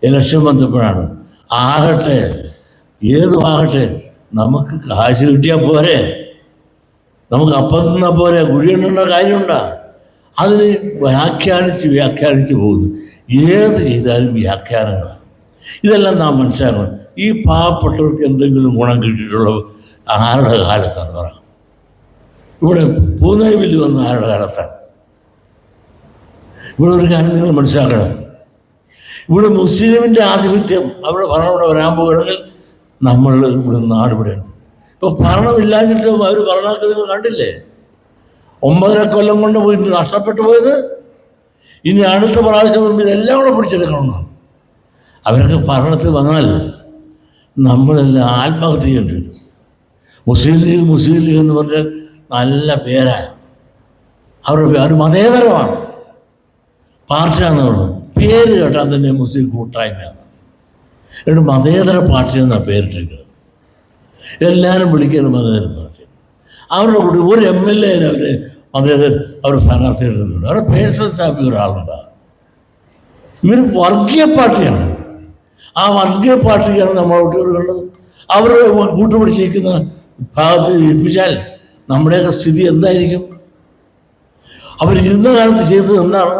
Election വന്നപ്പോഴാണ്. ആകട്ടെ, ഏതുമാകട്ടെ, നമുക്ക് കാശ് കിട്ടിയാൽ പോരെ, നമുക്ക് അപ്പം തിന്നാൽ പോരെ, കുഴിയെണ്ണേണ്ട കാര്യമുണ്ടാ? അതിന് വ്യാഖ്യാനിച്ച് പോകുന്നു. ഏത് ചെയ്താലും വ്യാഖ്യാനങ്ങളാണ്. ഇതെല്ലാം നാം മനസ്സിലാക്കണം. ഈ പാവപ്പെട്ടവർക്ക് എന്തെങ്കിലും ഗുണം കിട്ടിയിട്ടുള്ള ആരുടെ കാലത്താണ് പറയാം? ഇവിടെ പൂനെയിൽ ബില്ല് വന്ന ആരുടെ കാലത്താണ്? ഇവിടെ ഒരു കാര്യം നിങ്ങൾ മനസ്സിലാക്കണം. ഇവിടെ മുസ്ലിമിൻ്റെ ആധിപത്യം അവിടെ ഭരണം ഇവിടെ വരാൻ പോകുകയാണെങ്കിൽ നമ്മൾ ഇവിടെ നാട് ഇവിടെയാണ്. ഇപ്പോൾ ഭരണമില്ലാഞ്ഞിട്ട് അവർ ഭരണമൊക്കെ നിങ്ങൾ കണ്ടില്ലേ? 9.5 കൊല്ലം കൊണ്ട് പോയിട്ട് നഷ്ടപ്പെട്ടു പോയത്. ഇനി അടുത്ത പ്രാവശ്യം ഇതെല്ലാം കൂടെ പിടിച്ചെടുക്കണമെന്നാണ്. അവരൊക്കെ ഭരണത്തിൽ വന്നാൽ നമ്മളെല്ലാം ആത്മഹത്യ ചെയ്യേണ്ടി വരും. മുസ്ലിം ലീഗ് എന്ന് പറഞ്ഞാൽ നല്ല പേരാണ്. അവർ മതേതരമാണ് പാർട്ടിയാണെന്ന് പറയുന്നത്. പേര് കേട്ടാൽ തന്നെ മുസ്ലിം കൂട്ടായ്മയാണ്. എന്നിട്ട് മതേതര പാർട്ടി എന്നാണ് പേരിട്ടിരിക്കുന്നത്. എല്ലാവരും വിളിക്കുന്നത് മതേതര പാർട്ടി. അവരുടെ കൂടി ഒരു MLA അവർ സ്ഥാനാർത്ഥി എടുക്കുന്നുണ്ട്. അവരുടെ പേഴ്സണൽ സ്റ്റാഫിൽ ഒരാളുണ്ടാകും. ഇവർ വർഗീയ പാർട്ടിയാണ്. ആ വർഗീയ പാർട്ടിക്കാണ് നമ്മൾ കുട്ടികളുള്ളത്. അവരുടെ കൂട്ടുപിടിച്ചിരിക്കുന്ന ഭാഗത്ത് ഏൽപ്പിച്ചാൽ നമ്മുടെയൊക്കെ സ്ഥിതി എന്തായിരിക്കും? അവരിരുന്ന കാലത്ത് ചെയ്തത് എന്താണ്?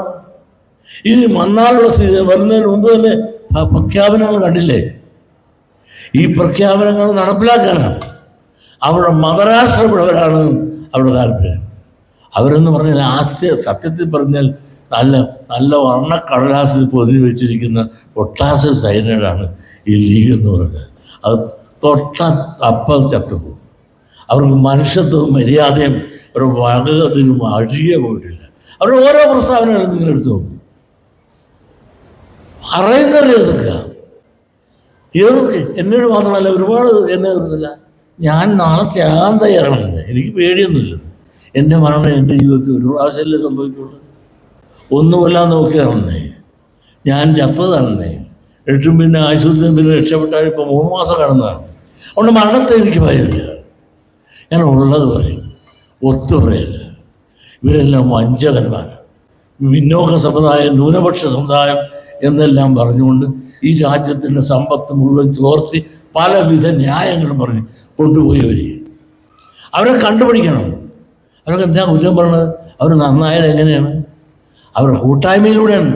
ഇനി വന്നാലുള്ള സ്ഥിതി വരുന്നതിന് മുമ്പ് തന്നെ പ്രഖ്യാപനങ്ങൾ കണ്ടില്ലേ? ഈ പ്രഖ്യാപനങ്ങൾ നടപ്പിലാക്കാനാണ് അവരുടെ മതരാഷ്ട്രമുള്ളവരാണ് അവരുടെ താല്പര്യം. അവരെന്ന് പറഞ്ഞാൽ സത്യത്തിൽ പറഞ്ഞാൽ നല്ല വർണ്ണക്കടലാസിൽ പൊതിഞ്ഞു വെച്ചിരിക്കുന്ന ഒട്ടാസ് സൈനൈഡാണ് ഈ ലീഗ് എന്ന് പറയുന്നത്. അത് തൊട്ട അപ്പം ചത്തുപോകും. അവർക്ക് മനുഷ്യത്വവും മര്യാദയും ഒരു വകതിനും അഴിയ പോയിട്ടില്ല. അവരുടെ ഓരോ പ്രസ്താവനകളും നിങ്ങൾ എടുത്തു നോക്കും. അറിയുന്നവരെ എതിർക്കുക. എന്നോട് മാത്രമല്ല, ഒരുപാട് എന്നെ എതിർന്നില്ല. ഞാൻ നാളെ ത്യാഗം തയ്യാറാണെന്ന്. എനിക്ക് പേടിയൊന്നുമില്ല. എൻ്റെ മരണം എൻ്റെ ജീവിതത്തിൽ ഒരു പ്രാവശ്യമല്ലേ സംഭവിക്കുള്ളൂ. ഒന്നുമല്ലാതെ നോക്കിയാണെന്നേ, ഞാൻ ചത്തതാണെന്നേ. എന്നിട്ടും പിന്നെ ആശുപത്രിയിൽ പിന്നെ രക്ഷപ്പെട്ടാൽ ഇപ്പോൾ 3 മാസം കടന്നതാണ്. അതുകൊണ്ട് മരണത്തെ എനിക്ക് ഭയമില്ല. ഞാൻ ഉള്ളത് പറയും, ഒത്തു പറയില്ല. ഇവരെല്ലാം വഞ്ചകന്മാർ, പിന്നോക്ക സമുദായം, ന്യൂനപക്ഷ സമുദായം എന്നെല്ലാം പറഞ്ഞുകൊണ്ട് ഈ രാജ്യത്തിൻ്റെ സമ്പത്ത് മുഴുവൻ ചോർത്തി പലവിധ ന്യായങ്ങളും പറഞ്ഞ് കൊണ്ടുപോയവർ. അവരെ കണ്ടുപിടിക്കണം. അവരൊക്കെ എന്താ കുറ്റം പറഞ്ഞത്? അവർ നന്നായത് എങ്ങനെയാണ്? അവരുടെ കൂട്ടായ്മയിലൂടെയാണ്.